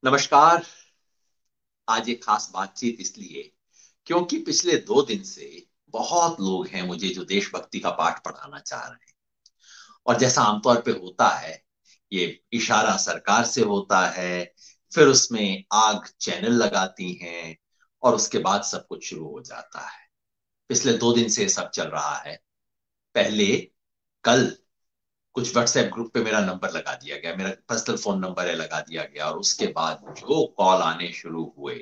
नमस्कार। आज एक खास बातचीत इसलिए क्योंकि पिछले 2 दिन से बहुत लोग हैं मुझे जो देशभक्ति का पाठ पढ़ाना चाह रहे हैं। और जैसा आमतौर पे होता है, ये इशारा सरकार से होता है, फिर उसमें आग चैनल लगाती हैं और उसके बाद सब कुछ शुरू हो जाता है। पिछले 2 दिन से सब चल रहा है। पहले कल कुछ व्हाट्सएप ग्रुप पे मेरा नंबर लगा दिया गया, मेरा पर्सनल फोन नंबर है, लगा दिया गया, और उसके बाद जो कॉल आने शुरू हुए,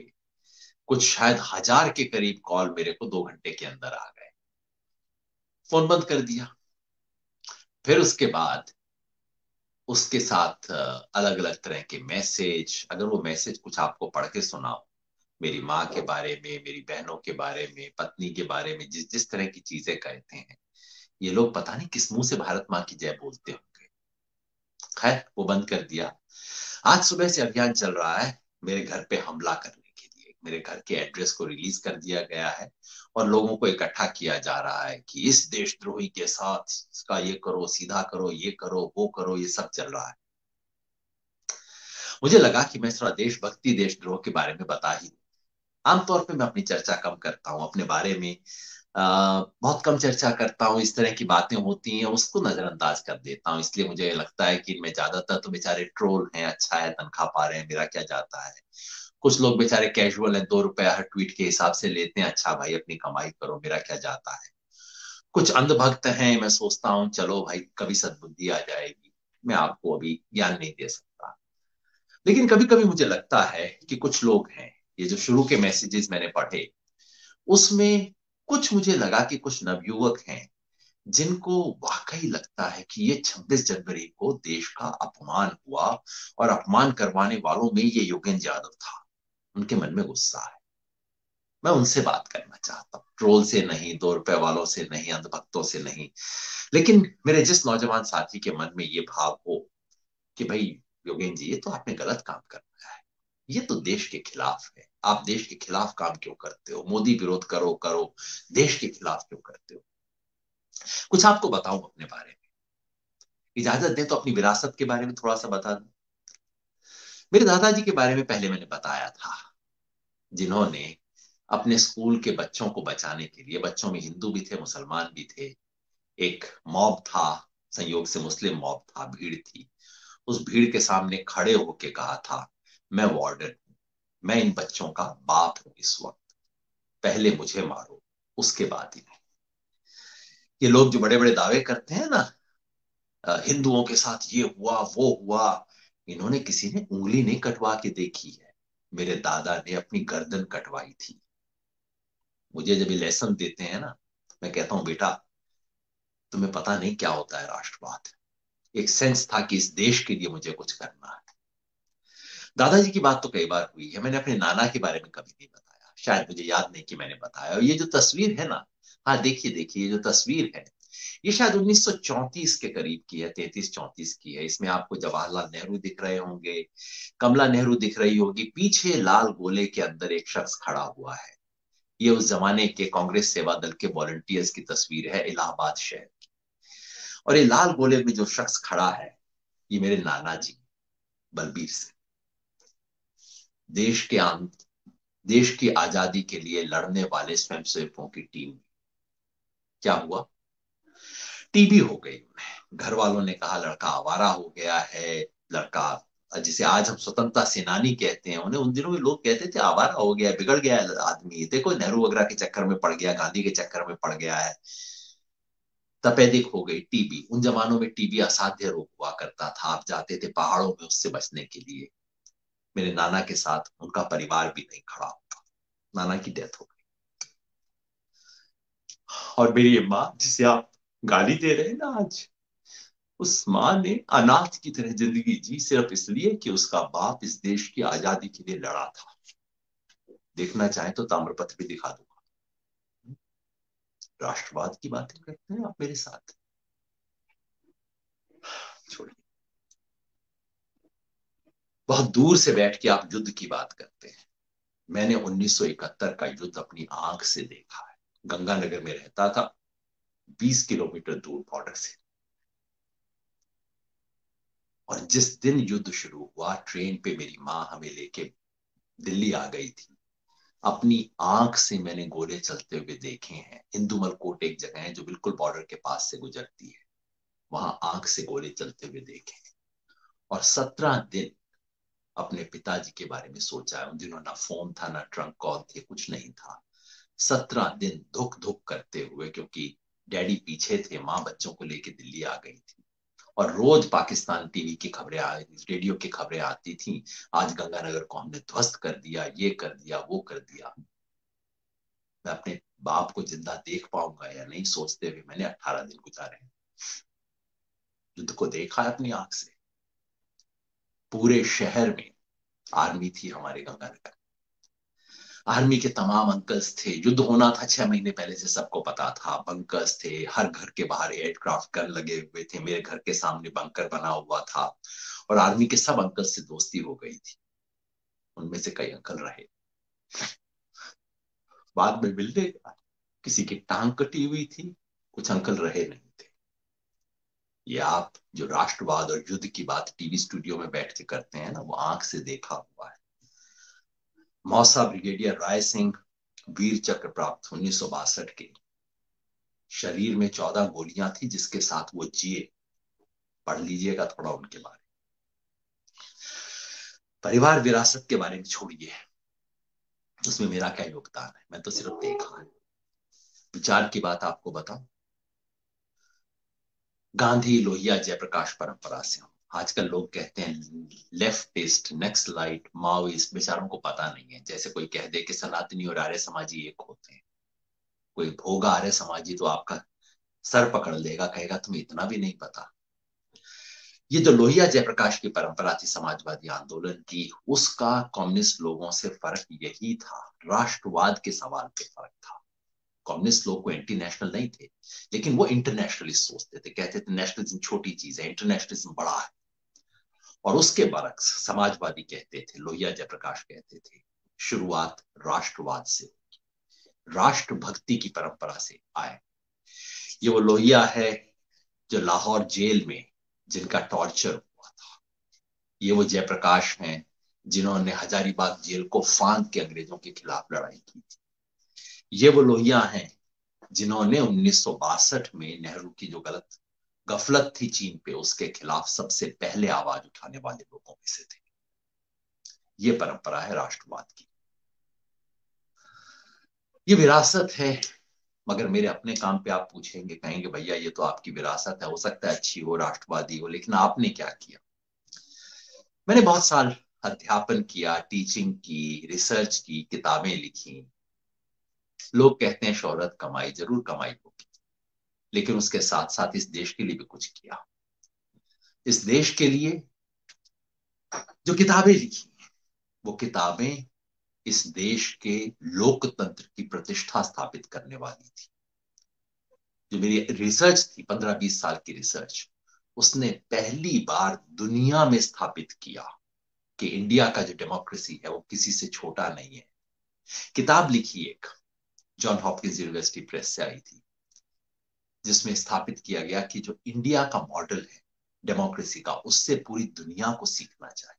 कुछ शायद 1000 के करीब कॉल मेरे को 2 घंटे के अंदर आ गए। फोन बंद कर दिया। फिर उसके बाद उसके साथ अलग अलग तरह के मैसेज, अगर वो मैसेज कुछ आपको पढ़ के सुनाओ, मेरी माँ के बारे में, मेरी बहनों के बारे में, पत्नी के बारे में, जिस जिस तरह की चीजें कहते हैं, ये लोग पता नहीं किस मुंह से भारत माँ की जय बोलते होंगे। खैर, वो बंद कर दिया। आज सुबह से अभियान चल रहा है मेरे घर पे हमला करने के लिए। मेरे घर के एड्रेस को रिलीज कर दिया गया है और लोगों को इकट्ठा किया जा रहा है कि इस देशद्रोही के साथ इसका ये करो, सीधा करो, ये करो, वो करो, ये सब चल रहा है। मुझे लगा कि मैं थोड़ा देशभक्ति देशद्रोह के बारे में बता ही दूं। आमतौर पे मैं अपनी चर्चा कम करता हूँ अपने बारे में। बहुत कम चर्चा करता हूँ। इस तरह की बातें होती हैं उसको नजरअंदाज कर देता हूँ, इसलिए मुझे लगता है कि इनमें ज्यादातर तो बेचारे ट्रोल हैं। अच्छा है, तनख्वाह पा रहे हैं, मेरा क्या जाता है। कुछ लोग बेचारे कैजुअल हैं, 2 रुपया हर ट्वीट के हिसाब से लेते हैं। अच्छा भाई, अपनी कमाई करो, मेरा क्या जाता है। कुछ अंधभक्त हैं, मैं सोचता हूँ चलो भाई कभी सद्बुद्धि आ जाएगी। मैं आपको अभी ज्ञान नहीं दे सकता। लेकिन कभी कभी मुझे लगता है कि कुछ लोग हैं, ये जो शुरू के मैसेजेस मैंने पढ़े, उसमें कुछ मुझे लगा कि कुछ नवयुवक हैं जिनको वाकई लगता है कि ये 26 जनवरी को देश का अपमान हुआ, और अपमान करवाने वालों में ये योगेंद्र यादव था। उनके मन में गुस्सा है। मैं उनसे बात करना चाहता हूँ, ट्रोल से नहीं, 2 रुपए वालों से नहीं, अंधभक्तों से नहीं। लेकिन मेरे जिस नौजवान साथी के मन में ये भाव हो कि भाई योगेंद्र जी, ये तो आपने गलत काम कर रहा है, ये तो देश के खिलाफ है, आप देश के खिलाफ काम क्यों करते हो, मोदी विरोध करो करो, देश के खिलाफ क्यों करते हो। कुछ आपको बताऊं अपने बारे में। इजाजत दें तो अपनी विरासत के बारे में थोड़ा सा बता दूं। मेरे दादाजी के बारे में पहले मैंने बताया था, जिन्होंने अपने स्कूल के बच्चों को बचाने के लिए, बच्चों में हिंदू भी थे, मुसलमान भी थे, एक मॉब था, संयोग से मुस्लिम मॉब था, भीड़ थी, उस भीड़ के सामने खड़े होके कहा था, मैं वार्डन हूं, मैं इन बच्चों का बाप हूं इस वक्त, पहले मुझे मारो, उसके बाद ही नहीं। ये लोग जो बड़े बड़े दावे करते हैं ना, हिंदुओं के साथ ये हुआ वो हुआ, इन्होंने किसी ने उंगली नहीं कटवा के देखी है। मेरे दादा ने अपनी गर्दन कटवाई थी। मुझे जब ये लेसन देते हैं ना, मैं कहता हूं बेटा, तुम्हें पता नहीं क्या होता है राष्ट्रवाद। एक सेंस था कि इस देश के लिए मुझे कुछ करना है। दादाजी की बात तो कई बार हुई है, मैंने अपने नाना के बारे में कभी नहीं बताया, शायद मुझे याद नहीं कि मैंने बताया। और ये जो तस्वीर है ना, हाँ देखिए देखिए, ये जो तस्वीर है, ये शायद 1934 के करीब की है, 33-34 की है। इसमें आपको जवाहरलाल नेहरू दिख रहे होंगे, कमला नेहरू दिख रही होगी, पीछे लाल गोले के अंदर एक शख्स खड़ा हुआ है। ये उस जमाने के कांग्रेस सेवा दल के वॉलंटियर्स की तस्वीर है, इलाहाबाद शहर। और ये लाल गोले में जो शख्स खड़ा है, ये मेरे नाना जी, बलबीर सिंह। देश के आम देश की आजादी के लिए लड़ने वाले स्वयंसेवकों की टीम। क्या हुआ, टीबी हो गई उन्हें। घर वालों ने कहा लड़का आवारा हो गया है, लड़का, जिसे आज हम स्वतंत्रता सेनानी कहते हैं, उन्हें उन दिनों में लोग कहते थे आवारा हो गया, बिगड़ गया है आदमी, देखो नेहरू वगैरह के चक्कर में पड़ गया, गांधी के चक्कर में पड़ गया है। तपेदिक हो गई, टीबी। उन जमानों में टीबी असाध्य रोग हुआ करता था, आप जाते थे पहाड़ों में उससे बचने के लिए। मेरे नाना के साथ उनका परिवार भी नहीं खड़ा हुआ, नाना की डेथ हो गई। और मेरी माँ, जिसे आप गाली दे रहे हैं ना आज, उस माँ ने अनाथ की तरह जिंदगी जी, सिर्फ इसलिए कि उसका बाप इस देश की आजादी के लिए लड़ा था। देखना चाहे तो ताम्रपत्र भी दिखा दूंगा। राष्ट्रवाद की बातें करते हैं आप मेरे साथ, छोड़िए। बहुत दूर से बैठ के आप युद्ध की बात करते हैं। मैंने 1971 का युद्ध अपनी आंख से देखा है। गंगानगर में रहता था, 20 किलोमीटर दूर बॉर्डर से। और जिस दिन युद्ध शुरू हुआ, ट्रेन पे मेरी माँ हमें लेके दिल्ली आ गई थी। अपनी आंख से मैंने गोले चलते हुए देखे हैं। इंदुमल कोट एक जगह है जो बिल्कुल बॉर्डर के पास से गुजरती है, वहां आंख से गोले चलते हुए देखे हैं। और 17 दिन अपने पिताजी के बारे में सोचा है। उन दिनों ना फोन था, ना ट्रंक कॉल थे, कुछ नहीं था। 17 दिन धुक धुक करते हुए, क्योंकि डैडी पीछे थे, माँ बच्चों को लेके दिल्ली आ गई थी। और रोज पाकिस्तान टीवी की खबरें रेडियो की खबरें आती थी, आज गंगानगर को हमने ध्वस्त कर दिया, ये कर दिया, वो कर दिया। मैं अपने बाप को जिंदा देख पाऊंगा या नहीं सोचते हुए मैंने 18 दिन गुजारे। युद्ध को देखा है अपनी आंख से। पूरे शहर में आर्मी थी हमारे गंगानगर। आर्मी के तमाम अंकल्स थे। युद्ध होना था 6 महीने पहले से सबको पता था। बंकर्स थे, हर घर के बाहर एयरक्राफ्ट गन लगे हुए थे। मेरे घर के सामने बंकर बना हुआ था। और आर्मी के सब अंकल से दोस्ती हो गई थी। उनमें से कई अंकल रहे, बाद में मिलने गया। किसी की टांग कटी हुई थी, कुछ अंकल रहे नहीं थे। ये आप जो राष्ट्रवाद और युद्ध की बात टीवी स्टूडियो में बैठ के करते हैं ना, वो आंख से देखा हुआ है। मौसा ब्रिगेडियर राय सिंह वीर चक्र प्राप्त 1962 के। शरीर में 14 गोलियां थी जिसके साथ वो जिए। पढ़ लीजिएगा थोड़ा उनके बारे में। परिवार विरासत के बारे में छोड़िए, उसमें मेरा क्या योगदान है, मैं तो सिर्फ देखा है। विचार की बात आपको बताऊं, गांधी लोहिया जयप्रकाश परंपरा से हूं। आजकल लोग कहते हैं लेफ्टिस्ट, नक्सलाइट, माओइस्ट, बेचारों को पता नहीं है। जैसे कोई कह दे कि सनातनी और आर्य समाजी एक होते हैं। कोई भोगा आर्य समाजी तो आपका सर पकड़ लेगा, कहेगा तुम्हें इतना भी नहीं पता। ये जो लोहिया जयप्रकाश की परंपरा थी समाजवादी आंदोलन की, उसका कम्युनिस्ट लोगों से फर्क यही था, राष्ट्रवाद के सवाल पे फर्क था। कम्युनिस्ट लोग को एंटी नेशनल नहीं थे, लेकिन वो इंटरनेशनलिस्ट सोचते थे। कहते थे नेशनलिज्म छोटी चीज है, इंटरनेशनलिज्म बड़ा है। और उसके बरक्स समाजवादी कहते थे, लोहिया जयप्रकाश कहते थे, शुरुआत राष्ट्रवाद से, राष्ट्रभक्ति की परंपरा से आए। ये वो लोहिया है जो लाहौर जेल में जिनका टॉर्चर हुआ था। ये वो जयप्रकाश हैं जिन्होंने हजारीबाग जेल को फांद के अंग्रेजों के खिलाफ लड़ाई की थी। ये वो लोहिया हैं जिन्होंने 1962 में नेहरू की जो गफलत थी चीन पे, उसके खिलाफ सबसे पहले आवाज उठाने वाले लोगों में से थे। ये परंपरा है राष्ट्रवाद की, ये विरासत है। मगर मेरे अपने काम पे आप पूछेंगे, कहेंगे भैया ये तो आपकी विरासत है, हो सकता है अच्छी हो, राष्ट्रवादी हो, लेकिन आपने क्या किया। मैंने बहुत साल अध्यापन किया, टीचिंग की, रिसर्च की, किताबें लिखी। लोग कहते हैं शोहरत कमाई, जरूर कमाई होगी, लेकिन उसके साथ साथ इस देश के लिए भी कुछ किया। इस देश के लिए जो किताबें लिखी, वो किताबें इस देश के लोकतंत्र की प्रतिष्ठा स्थापित करने वाली थी। जो मेरी रिसर्च थी, 15-20 साल की रिसर्च, उसने पहली बार दुनिया में स्थापित किया कि इंडिया का जो डेमोक्रेसी है वो किसी से छोटा नहीं है। किताब लिखी एक, जॉन हॉपकिंस यूनिवर्सिटी प्रेस से आई थी, जिसमें स्थापित किया गया कि जो इंडिया का मॉडल है डेमोक्रेसी का, उससे पूरी दुनिया को सीखना चाहिए।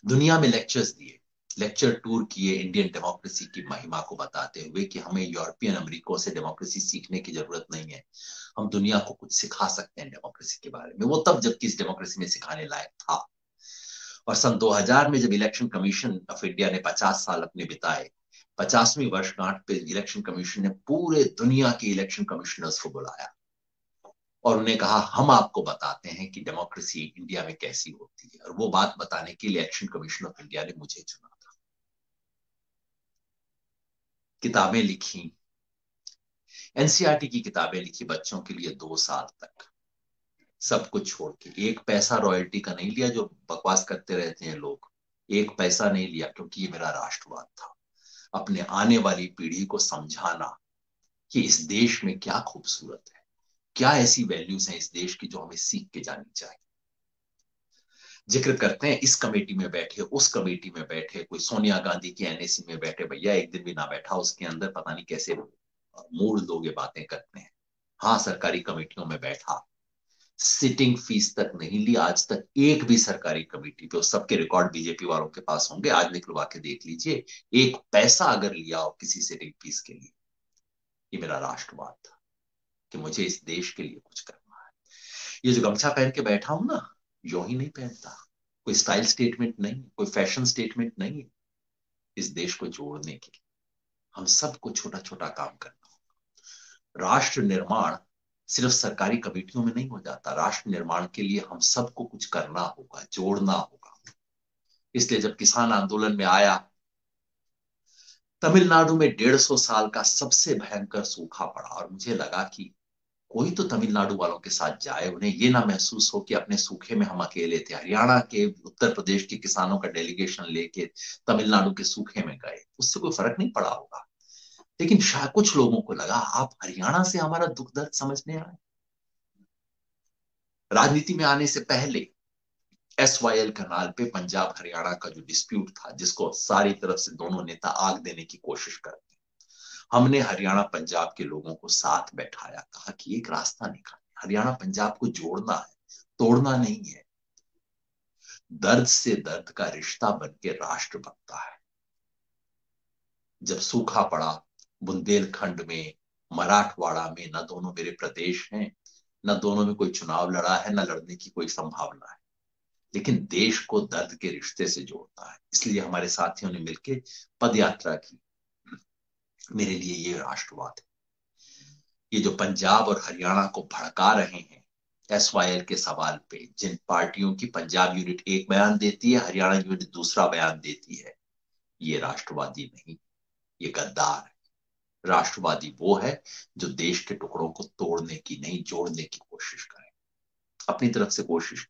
दुनिया में लेक्चर्स दिए, लेक्चर टूर किए, इंडियन डेमोक्रेसी की महिमा को बताते हुए कि हमें यूरोपियन अमेरिकों से डेमोक्रेसी सीखने की जरूरत नहीं है, हम दुनिया को कुछ सिखा सकते हैं डेमोक्रेसी के बारे में। वो तब जबकि इस डेमोक्रेसी में सिखाने लायक था। और सन 2000 में जब इलेक्शन कमीशन ऑफ इंडिया ने 50 साल अपने बिताए, 50वीं वर्षगांठ पे इलेक्शन कमीशन ने पूरे दुनिया के इलेक्शन कमिश्नर्स को बुलाया और उन्हें कहा हम आपको बताते हैं कि डेमोक्रेसी इंडिया में कैसी होती है। और वो बात बताने के लिए इलेक्शन कमीशन ऑफ इंडिया ने मुझे चुना था। किताबें लिखी, एनसीईआरटी की किताबें लिखी बच्चों के लिए 2 साल तक, सब कुछ छोड़ के। एक पैसा रॉयल्टी का नहीं लिया जो बकवास करते रहते हैं लोग, एक पैसा नहीं लिया, क्योंकि ये मेरा राष्ट्रवाद था। अपने आने वाली पीढ़ी को समझाना कि इस देश में क्या खूबसूरत है, क्या ऐसी वैल्यूज हैं इस देश की जो हमें सीख के जानी चाहिए। जिक्र करते हैं इस कमेटी में बैठे, उस कमेटी में बैठे, कोई सोनिया गांधी की एनएसी में बैठे, भैया एक दिन भी ना बैठा उसके अंदर, पता नहीं कैसे मूड लोग ये बातें करते हैं। हाँ, सरकारी कमेटियों में बैठा, सिटिंग फीस तक नहीं ली आज तक एक भी सरकारी कमेटी पे। उस सबके रिकॉर्ड बीजेपी वालों के पास होंगे, आज निकलवा के देख लीजिए, एक पैसा अगर लिया हो किसी सिटिंग फीस के लिए। ये मेरा राष्ट्रवाद था कि मुझे इस देश के लिए कुछ करना है। ये जो गमछा पहन के बैठा हूं ना, यूं ही नहीं पहनता, कोई स्टाइल स्टेटमेंट नहीं, कोई फैशन स्टेटमेंट नहीं है। इस देश को जोड़ने के लिए हम सबको छोटा छोटा काम करना होगा। राष्ट्र निर्माण सिर्फ सरकारी कमेटियों में नहीं हो जाता, राष्ट्र निर्माण के लिए हम सबको कुछ करना होगा, जोड़ना होगा। इसलिए जब किसान आंदोलन में आया, तमिलनाडु में 150 साल का सबसे भयंकर सूखा पड़ा और मुझे लगा कि कोई तो तमिलनाडु वालों के साथ जाए, उन्हें ये ना महसूस हो कि अपने सूखे में हम अकेले थे। हरियाणा के, उत्तर प्रदेश के किसानों का डेलीगेशन लेके तमिलनाडु के सूखे में गए, उससे कोई फर्क नहीं पड़ा होगा। लेकिन शायद कुछ लोगों को लगा आप हरियाणा से हमारा दुख दर्द समझने आए। राजनीति में आने से पहले SYL कनाल पे पंजाब हरियाणा का जो डिस्प्यूट था, जिसको सारी तरफ से दोनों नेता आग देने की कोशिश करते, हमने हरियाणा पंजाब के लोगों को साथ बैठाया, कहा कि एक रास्ता निकालें, हरियाणा पंजाब को जोड़ना है, तोड़ना नहीं है। दर्द से दर्द का रिश्ता बन के राष्ट्र बनता है। जब सूखा पड़ा बुंदेलखंड में, मराठवाड़ा में, न दोनों मेरे प्रदेश हैं, न दोनों में कोई चुनाव लड़ा है, न लड़ने की कोई संभावना है, लेकिन देश को दर्द के रिश्ते से जोड़ता है। इसलिए हमारे साथियों ने मिलकर पद यात्रा की। मेरे लिए ये राष्ट्रवाद है। ये जो पंजाब और हरियाणा को भड़का रहे हैं SYL के सवाल पे, जिन पार्टियों की पंजाब यूनिट एक बयान देती है, हरियाणा यूनिट दूसरा बयान देती है, ये राष्ट्रवादी नहीं, ये गद्दार है। राष्ट्रवादी वो है जो देश के टुकड़ों को तोड़ने की नहीं, जोड़ने की कोशिश करे, अपनी तरफ से कोशिश।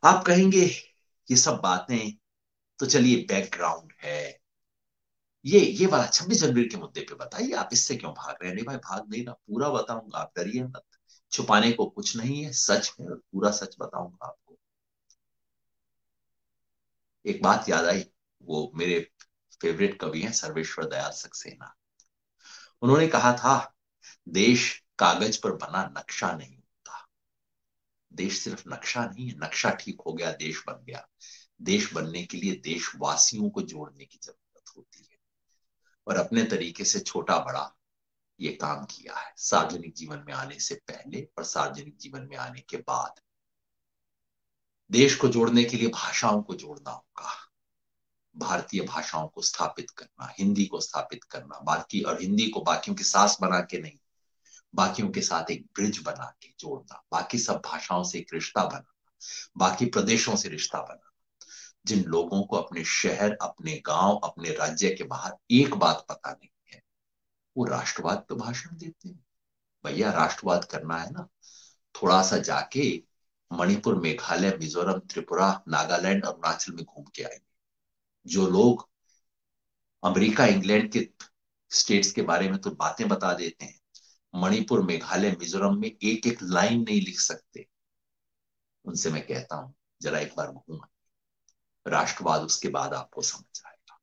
आप कहेंगे ये सब बातें तो चलिए बैकग्राउंड है, ये वाला 26 जनवरी के मुद्दे पे बताइए, आप इससे क्यों भाग रहे हैं? नहीं भाई, भाग नहीं ना, पूरा बताऊंगा, आप डरिए मत। छुपाने को कुछ नहीं है, सच है और पूरा सच बताऊंगा आपको। एक बात याद आई, वो मेरे फेवरेट कवि हैं सर्वेश्वर दयाल सक्सेना। उन्होंने कहा था, देश कागज पर बना नक्शा नहीं होता। देश सिर्फ नक्शा नहीं है, नक्शा ठीक हो गया देश बन गया। देश बनने के लिए देशवासियों को जोड़ने की जरूरत होती है, और अपने तरीके से छोटा बड़ा ये काम किया है, सार्वजनिक जीवन में आने से पहले और सार्वजनिक जीवन में आने के बाद। देश को जोड़ने के लिए भाषाओं को जोड़ना होगा, भारतीय भाषाओं को स्थापित करना, हिंदी को स्थापित करना, बाकी, और हिंदी को बाकियों की सास बना के नहीं, बाकियों के साथ एक ब्रिज बना के जोड़ना, बाकी सब भाषाओं से एक रिश्ता बनाना, बाकी प्रदेशों से रिश्ता बनाना। जिन लोगों को अपने शहर, अपने गांव, अपने राज्य के बाहर एक बात पता नहीं है, वो राष्ट्रवाद पे भाषण देते हैं। भैया राष्ट्रवाद करना है ना, थोड़ा सा जाके मणिपुर, मेघालय, मिजोरम, त्रिपुरा, नागालैंड, अरुणाचल में घूम के आएंगे। जो लोग अमेरिका, इंग्लैंड के स्टेट्स के बारे में तो बातें बता देते हैं, मणिपुर, मेघालय, मिजोरम में एक एक लाइन नहीं लिख सकते, उनसे मैं कहता हूं जरा एक बार घूम, राष्ट्रवाद उसके बाद आपको समझ आएगा।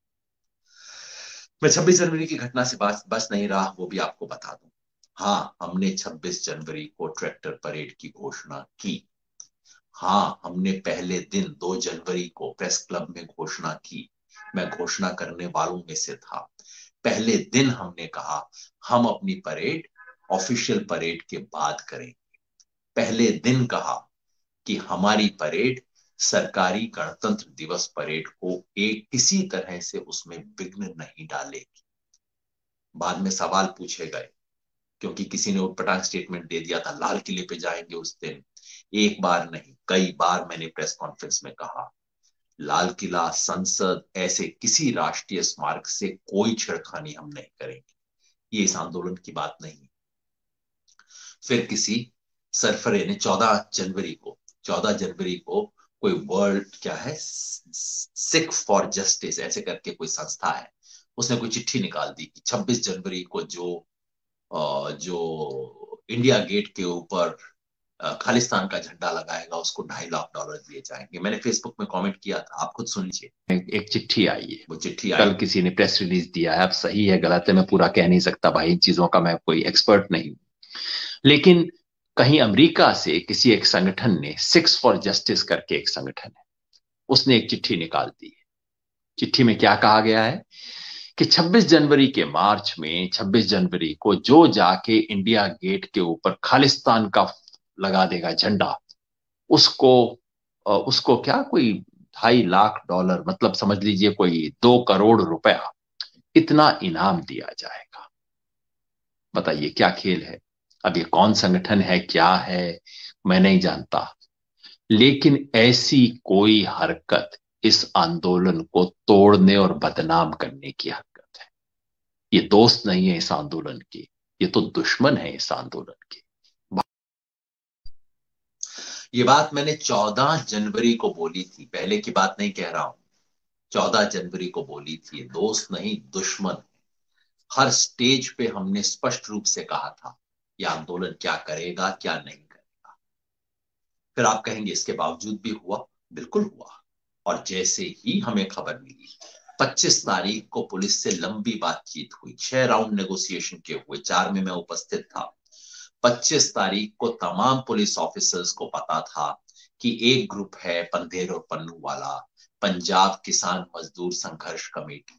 मैं 26 जनवरी की घटना से बस नहीं रहा, वो भी आपको बता दूं। हाँ, हमने 26 जनवरी को ट्रैक्टर परेड की घोषणा की। हाँ, हमने पहले दिन 2 जनवरी को प्रेस क्लब में घोषणा की। मैं घोषणा करने वालों में से था। पहले दिन हमने कहा हम अपनी परेड ऑफिशियल परेड के बाद करेंगे। पहले दिन कहा कि हमारी परेड सरकारी गणतंत्र दिवस परेड को एक किसी तरह से उसमें विघ्न नहीं डालेगी। बाद में सवाल पूछे गए, क्योंकि किसी ने उटपटांग स्टेटमेंट दे दिया था, लाल किले पे जाएंगे उस दिन। एक बार नहीं, कई बार मैंने प्रेस कॉन्फ्रेंस में कहा, लाल किला, संसद, ऐसे किसी राष्ट्रीय स्मारक से कोई छेड़खानी हम नहीं करेंगे, ये इस आंदोलन की बात नहीं। फिर किसी सरफरे ने 14 जनवरी को कोई वर्ल्ड क्या है, सिख फॉर जस्टिस ऐसे करके कोई संस्था है, उसने कोई चिट्ठी निकाल दी कि 26 जनवरी को जो इंडिया गेट के ऊपर खालिस्तान का झंडा लगाएगा उसको $2.5 लाख दिए जाएंगे। मैंने फेसबुक में कमेंट किया था, आप खुद सुन लीजिए। एक चिट्ठी आई है, वो चिट्ठी कल आई, किसी ने प्रेस रिलीज दिया है। अब सही है गलत है मैं पूरा कह नहीं सकता भाई, इन चीजों का मैं कोई एक्सपर्ट नहीं हूं, लेकिन कहीं अमेरिका से किसी एक संगठन ने, सिक्स फॉर जस्टिस करके एक संगठन है, उसने एक चिट्ठी निकाल दी है। चिट्ठी में क्या कहा गया है कि 26 जनवरी के मार्च में, 26 जनवरी को जो जाके इंडिया गेट के ऊपर खालिस्तान का लगा देगा झंडा, उसको उसको क्या कोई 2.5 लाख डॉलर, मतलब समझ लीजिए कोई 2 करोड़ रुपया, इतना इनाम दिया जाएगा। बताइए क्या खेल है। अब ये कौन संगठन है, क्या है, मैं नहीं जानता, लेकिन ऐसी कोई हरकत इस आंदोलन को तोड़ने और बदनाम करने की हरकत है। ये दोस्त नहीं है इस आंदोलन के, ये तो दुश्मन है इस आंदोलन के। ये बात मैंने 14 जनवरी को बोली थी, पहले की बात नहीं कह रहा हूं। 14 जनवरी को बोली थी, दोस्त नहीं दुश्मन है। हर स्टेज पे हमने स्पष्ट रूप से कहा था यह आंदोलन क्या करेगा क्या नहीं करेगा। फिर आप कहेंगे इसके बावजूद भी हुआ। बिल्कुल हुआ। और जैसे ही हमें खबर मिली, 25 तारीख को पुलिस से लंबी बातचीत हुई, 6 राउंड नेगोशिएशन के हुए, 4 में मैं उपस्थित था। 25 तारीख को तमाम पुलिस ऑफिसर्स को पता था कि एक ग्रुप है पंधेर और पन्नू वाला, पंजाब किसान मजदूर संघर्ष कमेटी,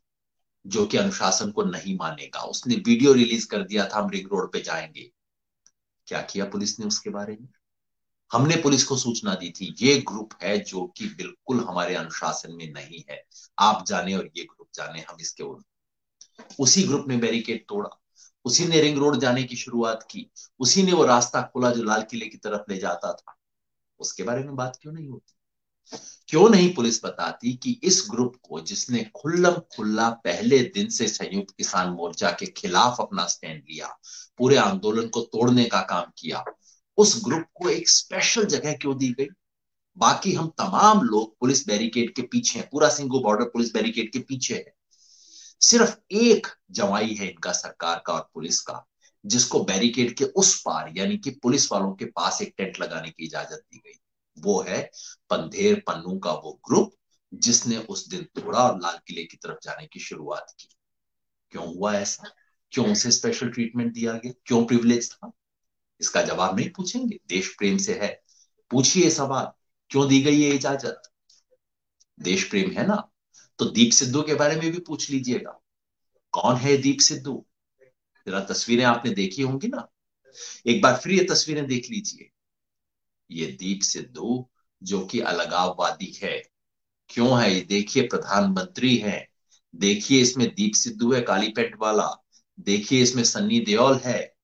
जो कि अनुशासन को नहीं मानेगा। उसने वीडियो रिलीज कर दिया था, हम रिंग रोड पे जाएंगे। क्या किया पुलिस ने उसके बारे में? हमने पुलिस को सूचना दी थी ये ग्रुप है जो कि बिल्कुल हमारे अनुशासन में नहीं है, आप जाने और ये ग्रुप जाने, हम इसके उसी ग्रुप ने बैरिकेड तोड़ा, उसी ने रिंग रोड जाने की शुरुआत की, उसी ने वो रास्ता खोला जो लाल किले की तरफ ले जाता था। उसके बारे में बात क्यों नहीं होती? क्यों नहीं पुलिस बताती कि इस ग्रुप को, जिसने खुल्लम खुल्ला पहले दिन से संयुक्त किसान मोर्चा के खिलाफ अपना स्टैंड लिया, पूरे आंदोलन को तोड़ने का काम किया, उस ग्रुप को एक स्पेशल जगह क्यों दी गई? बाकी हम तमाम लोग पुलिस बैरिकेड के पीछे हैं, पूरा सिंगू बॉर्डर पुलिस बैरिकेड के पीछे है। सिर्फ एक जवाई है इनका, सरकार का और पुलिस का, जिसको बैरिकेड के उस पार यानी कि पुलिस वालों के पास एक टेंट लगाने की इजाजत दी गई। वो है पंधेर पन्नू का वो ग्रुप, जिसने उस दिन तोड़ा और लाल किले की तरफ जाने की शुरुआत की। क्यों हुआ ऐसा? क्यों उसे स्पेशल ट्रीटमेंट दिया गया? क्यों प्रिविलेज था? इसका जवाब नहीं पूछेंगे? देश प्रेम से है, पूछिए सवाल, क्यों दी गई ये इजाजत? देश प्रेम है ना, तो दीप सिद्धू के बारे में भी पूछ लीजिएगा। कौन है दीप सिद्धू? जरा तस्वीरें आपने देखी होंगी ना, एक बार फिर ये तस्वीरें देख लीजिए। ये दीप सिद्धू जो कि अलगाववादी है। क्यों है? ये देखिए, प्रधानमंत्री है। देखिए इसमें दीप सिद्धू है काली पेंट वाला, देखिए इसमें सन्नी देओल है।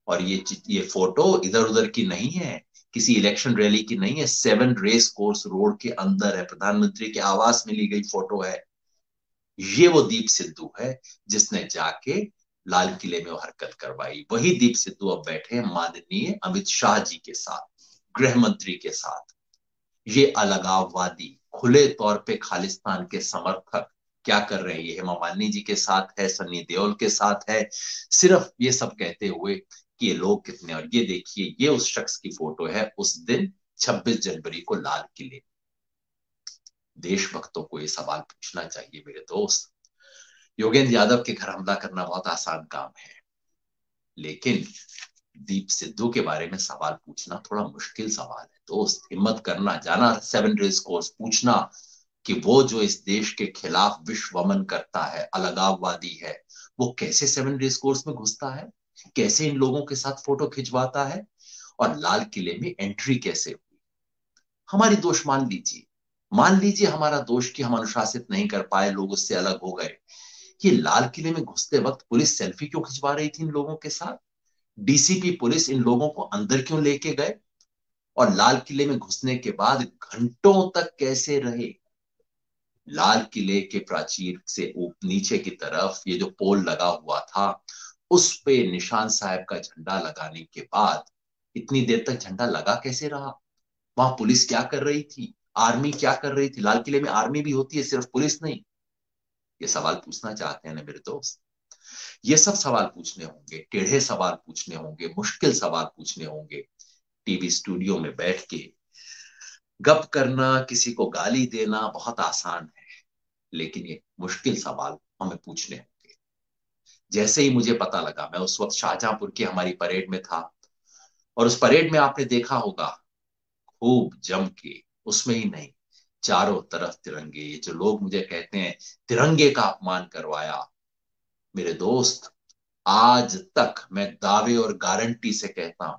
और ये फोटो इधर उधर की नहीं है, किसी इलेक्शन रैली की नहीं है, 7 रेस कोर्स रोड के अंदर है, प्रधानमंत्री के आवास में ली गई फोटो है। ये वो दीप सिद्धू है जिसने जाके लाल किले में वो हरकत करवाई। वही दीप सिद्धू अब बैठे हैं माननीय अमित शाह जी के साथ, गृह मंत्री के साथ। ये अलगाववादी, खुले तौर पे खालिस्तान के समर्थक क्या कर रहे हैं? ये हेमा मालिनी जी के साथ है, सन्नी देओल के साथ है, सिर्फ ये सब कहते हुए कि ये लोग कितने। और ये देखिए, ये उस शख्स की फोटो है उस दिन 26 जनवरी को लाल किले। देशभक्तों को ये सवाल पूछना चाहिए मेरे दोस्त। योगेंद्र यादव के घर हमला करना बहुत आसान काम है, लेकिन दीप सिद्धू के बारे में सवाल पूछना थोड़ा मुश्किल सवाल है दोस्त। हिम्मत करना, जाना 7 रेस कोर्स, पूछना कि वो जो इस देश के खिलाफ विश्वमन करता है, अलगाववादी है, वो कैसे 7 रेस कोर्स में घुसता है, कैसे इन लोगों के साथ फोटो खिंचवाता है, और लाल किले में एंट्री कैसे हुई। हमारी दोष मान लीजिए, मान लीजिए हमारा दोष कि हम अनुशासित नहीं कर पाए, लोग उससे अलग हो गए। ये लाल किले में घुसते वक्त पुलिस सेल्फी क्यों खिंचवा रही थी इन लोगों के साथ? डीसीपी पुलिस इन लोगों को अंदर क्यों लेके गए? और लाल किले में घुसने के बाद घंटों तक कैसे रहे? लाल किले के प्राचीर से नीचे की तरफ ये जो पोल लगा हुआ था, उस पे निशान साहब का झंडा लगाने के बाद इतनी देर तक झंडा लगा कैसे रहा? वहां पुलिस क्या कर रही थी? आर्मी क्या कर रही थी? लाल किले में आर्मी भी होती है, सिर्फ पुलिस नहीं। ये सवाल पूछना चाहते हैं ना मेरे दोस्त? ये सब सवाल पूछने होंगे, टेढ़े सवाल पूछने होंगे, मुश्किल सवाल पूछने होंगे। टीवी स्टूडियो में बैठ के गप करना, किसी को गाली देना बहुत आसान है, लेकिन ये मुश्किल सवाल हमें पूछने होंगे। जैसे ही मुझे पता लगा, मैं उस वक्त शाहजहांपुर की हमारी परेड में था, और उस परेड में आपने देखा होगा खूब जम के, उसमें ही नहीं, चारों तरफ तिरंगे। ये जो लोग मुझे कहते हैं तिरंगे का अपमान करवाया, मेरे दोस्त, आज तक मैं दावे और गारंटी से कहता हूं,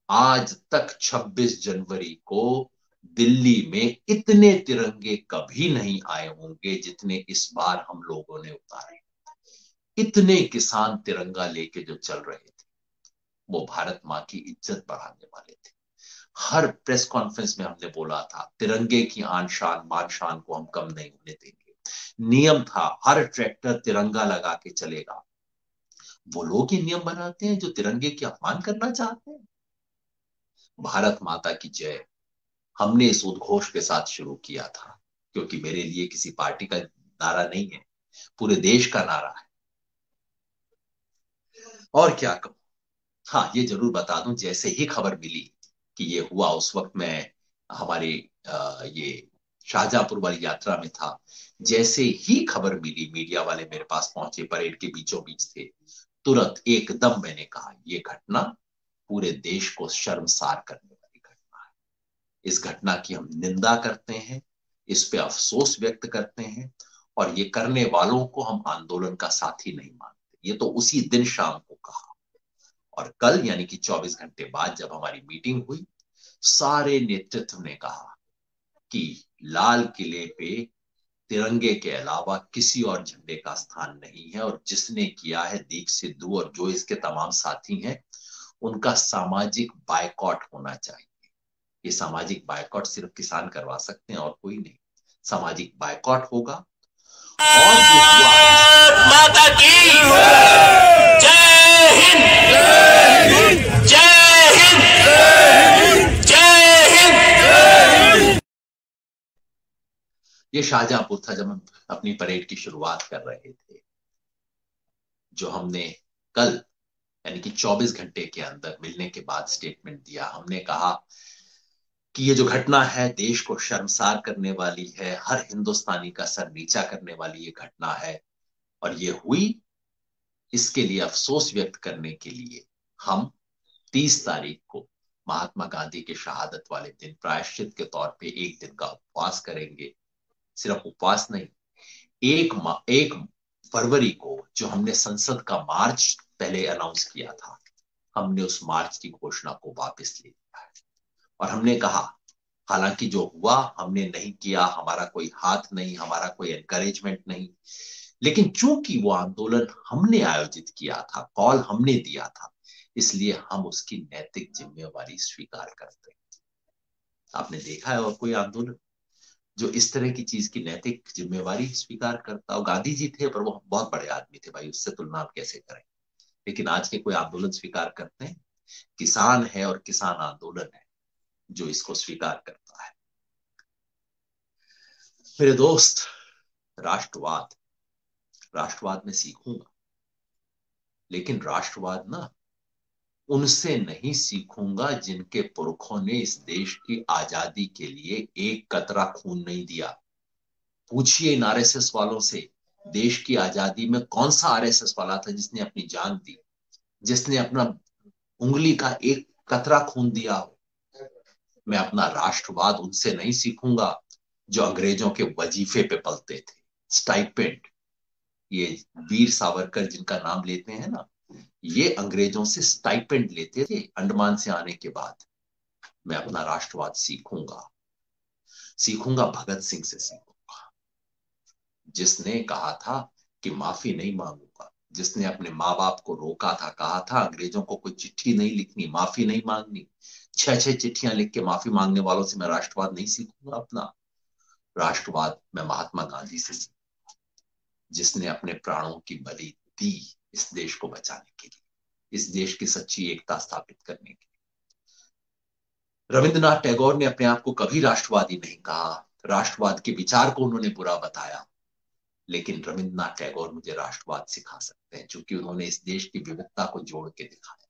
आज तक 26 जनवरी को दिल्ली में इतने तिरंगे कभी नहीं आए होंगे जितने इस बार हम लोगों ने उतारे। इतने किसान तिरंगा लेके जो चल रहे थे, वो भारत माँ की इज्जत बढ़ाने वाले थे। हर प्रेस कॉन्फ्रेंस में हमने बोला था तिरंगे की आन शान मान शान को हम कम नहीं होने देंगे। नियम था हर ट्रैक्टर तिरंगा लगा के चलेगा। वो लोग ये नियम बनाते हैं जो तिरंगे की अपमान करना चाहते हैं। भारत माता की जय हमने इस उद्घोष के साथ शुरू किया था, क्योंकि मेरे लिए किसी पार्टी का नारा नहीं है, पूरे देश का नारा है। और क्या कहूं, हाँ ये जरूर बता दूं, जैसे ही खबर मिली कि ये हुआ, उस वक्त मैं हमारे ये शाहजहांपुर वाली यात्रा में था। जैसे ही खबर मिली, मीडिया वाले मेरे पास पहुंचे, परेड के बीचों बीच थे, तुरंत एकदम मैंने कहा ये घटना पूरे देश को शर्मसार करने वाली घटना है। इस घटना की हम निंदा करते हैं, इस पे अफसोस व्यक्त करते हैं, और ये करने वालों को हम आंदोलन का साथी नहीं मानते। ये तो उसी दिन शाम को कहा। और कल यानी कि 24 घंटे बाद जब हमारी मीटिंग हुई, सारे नेतृत्व ने कहा कि लाल किले पे तिरंगे के अलावा किसी और झंडे का स्थान नहीं है, और जिसने किया है दीप सिद्धू और जो इसके तमाम साथी हैं, उनका सामाजिक बायकॉट होना चाहिए। ये सामाजिक बायकॉट सिर्फ किसान करवा सकते हैं और कोई नहीं। सामाजिक बायकॉट होगा। और जो हुआ माता की जय हिंद, जय हिंद, जय हिंद। ये शाहजहांपुर था जब हम अपनी परेड की शुरुआत कर रहे थे। जो हमने कल यानी कि 24 घंटे के अंदर मिलने के बाद स्टेटमेंट दिया, हमने कहा कि ये जो घटना है देश को शर्मसार करने वाली है, हर हिंदुस्तानी का सर नीचा करने वाली ये घटना है, और ये हुई, इसके लिए अफसोस व्यक्त करने के लिए हम 30 तारीख को महात्मा गांधी के शहादत वाले दिन प्रायश्चित के तौर पे एक दिन का उपवास करेंगे। सिर्फ उपवास नहीं, एक फरवरी को जो हमने संसद का मार्च पहले अनाउंस किया था, हमने उस मार्च की घोषणा को वापस ले लिया है। और हमने कहा, हालांकि जो हुआ हमने नहीं किया, हमारा कोई हाथ नहीं, हमारा कोई एनकरेजमेंट नहीं, लेकिन चूंकि वो आंदोलन हमने आयोजित किया था, कॉल हमने दिया था, इसलिए हम उसकी नैतिक जिम्मेवारी स्वीकार करते हैं। आपने देखा है और कोई आंदोलन जो इस तरह की चीज की नैतिक जिम्मेवारी स्वीकार करता हो? गांधी जी थे, पर वो बहुत बड़े आदमी थे भाई, उससे तुलना आप कैसे करें। लेकिन आज के कोई आंदोलन स्वीकार करते हैं? किसान है और किसान आंदोलन है जो इसको स्वीकार करता है। मेरे दोस्त, राष्ट्रवाद, राष्ट्रवाद में सीखूंगा, लेकिन राष्ट्रवाद ना उनसे नहीं सीखूंगा जिनके पुरखों ने इस देश की आजादी के लिए एक कतरा खून नहीं दिया। पूछिए इन आरएसएस वालों से, देश की आजादी में कौन सा आरएसएस वाला था जिसने अपनी जान दी, जिसने अपना उंगली का एक कतरा खून दिया हो। मैं अपना राष्ट्रवाद उनसे नहीं सीखूंगा जो अंग्रेजों के वजीफे पे पलते थे, स्टाइपेंड। ये वीर सावरकर जिनका नाम लेते हैं ना, ये अंग्रेजों से स्टाइपेंड लेते थे अंडमान से आने के बाद। मैं अपना राष्ट्रवाद सीखूंगा, सीखूंगा भगत सिंह से सीखूंगा, जिसने कहा था कि माफी नहीं मांगूंगा, जिसने अपने माँ बाप को रोका था, कहा था अंग्रेजों को कोई चिट्ठी नहीं लिखनी, माफी नहीं मांगनी। 6-6 चिट्ठियां लिख के माफी मांगने वालों से मैं राष्ट्रवाद नहीं सीखूंगा। अपना राष्ट्रवाद मैं महात्मा गांधी से सीखूंगा, जिसने अपने प्राणों की बलि दी इस देश को बचाने के लिए, इस देश की सच्ची एकता स्थापित करने के लिए। रविंद्रनाथ टैगोर ने अपने आप को कभी राष्ट्रवादी नहीं कहा, राष्ट्रवाद के विचार को उन्होंने बुरा बताया, लेकिन रविंद्रनाथ टैगोर मुझे राष्ट्रवाद सिखा सकते हैं, क्योंकि उन्होंने इस देश की विविधता को जोड़ के दिखाया।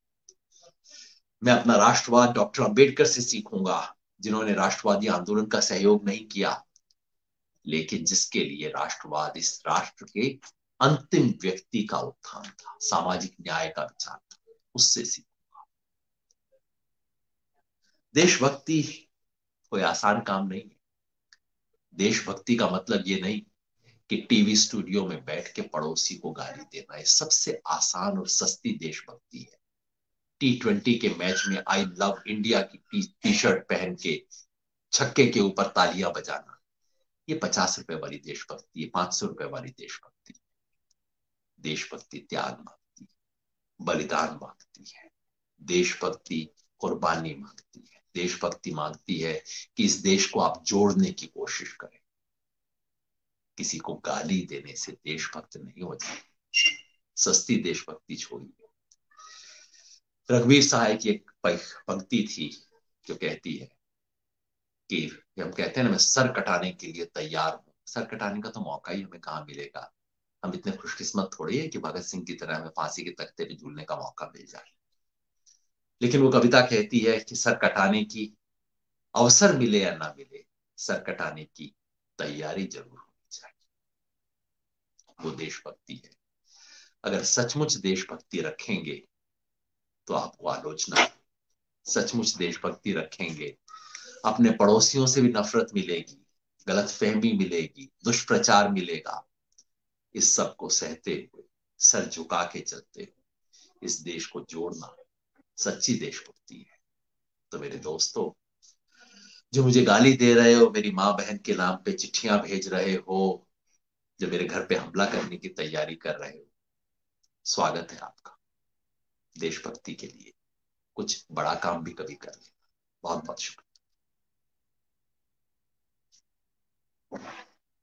मैं अपना राष्ट्रवाद डॉक्टर अंबेडकर से सीखूंगा, जिन्होंने राष्ट्रवादी आंदोलन का सहयोग नहीं किया, लेकिन जिसके लिए राष्ट्रवाद इस राष्ट्र के अंतिम व्यक्ति का उत्थान था, सामाजिक न्याय का विचार था, उससे सीखूंगा। देशभक्ति कोई आसान काम नहीं है। देशभक्ति का मतलब ये नहीं कि टीवी स्टूडियो में बैठ के पड़ोसी को गाली देना है। सबसे आसान और सस्ती देशभक्ति है T20 के मैच में आई लव इंडिया की टी शर्ट पहन के छक्के के ऊपर तालियां बजाना। ये 50 रुपए वाली देशभक्ति, ये 500 रुपए वाली देशभक्ति। देशभक्ति त्याग मांगती है, बलिदान मांगती है। देशभक्ति कुर्बानी मांगती है। देशभक्ति मांगती है कि इस देश को आप जोड़ने की कोशिश करें। किसी को गाली देने से देशभक्त नहीं हो जाए। सस्ती देशभक्ति छोड़िए। रघुवीर सहाय की एक पंक्ति थी जो कहती है कि हम कहते हैं ना, मैं सर कटाने के लिए तैयार हूं। सर कटाने का तो मौका ही हमें कहाँ मिलेगा। हम इतने खुशकिस्मत थोड़ी है कि भगत सिंह की तरह हमें फांसी के तख्ते पे झूलने का मौका मिल जाए। लेकिन वो कविता कहती है कि सर कटाने की अवसर मिले या ना मिले, सर कटाने की तैयारी जरूर होनी चाहिए। वो देशभक्ति है। अगर सचमुच देशभक्ति रखेंगे तो आपको आलोचना, सचमुच देशभक्ति रखेंगे अपने पड़ोसियों से भी नफरत मिलेगी, गलतफहमी मिलेगी, दुष्प्रचार मिलेगा। इस सब को सहते हुए, सर झुका के चलते हुए इस देश को जोड़ना सच्ची देशभक्ति है। तो मेरे दोस्तों, जो मुझे गाली दे रहे हो, मेरी माँ बहन के नाम पे चिट्ठियां भेज रहे हो, जो मेरे घर पे हमला करने की तैयारी कर रहे हो, स्वागत है आपका। देशभक्ति के लिए कुछ बड़ा काम भी कभी कर लेना। बहुत बहुत शुक्रिया।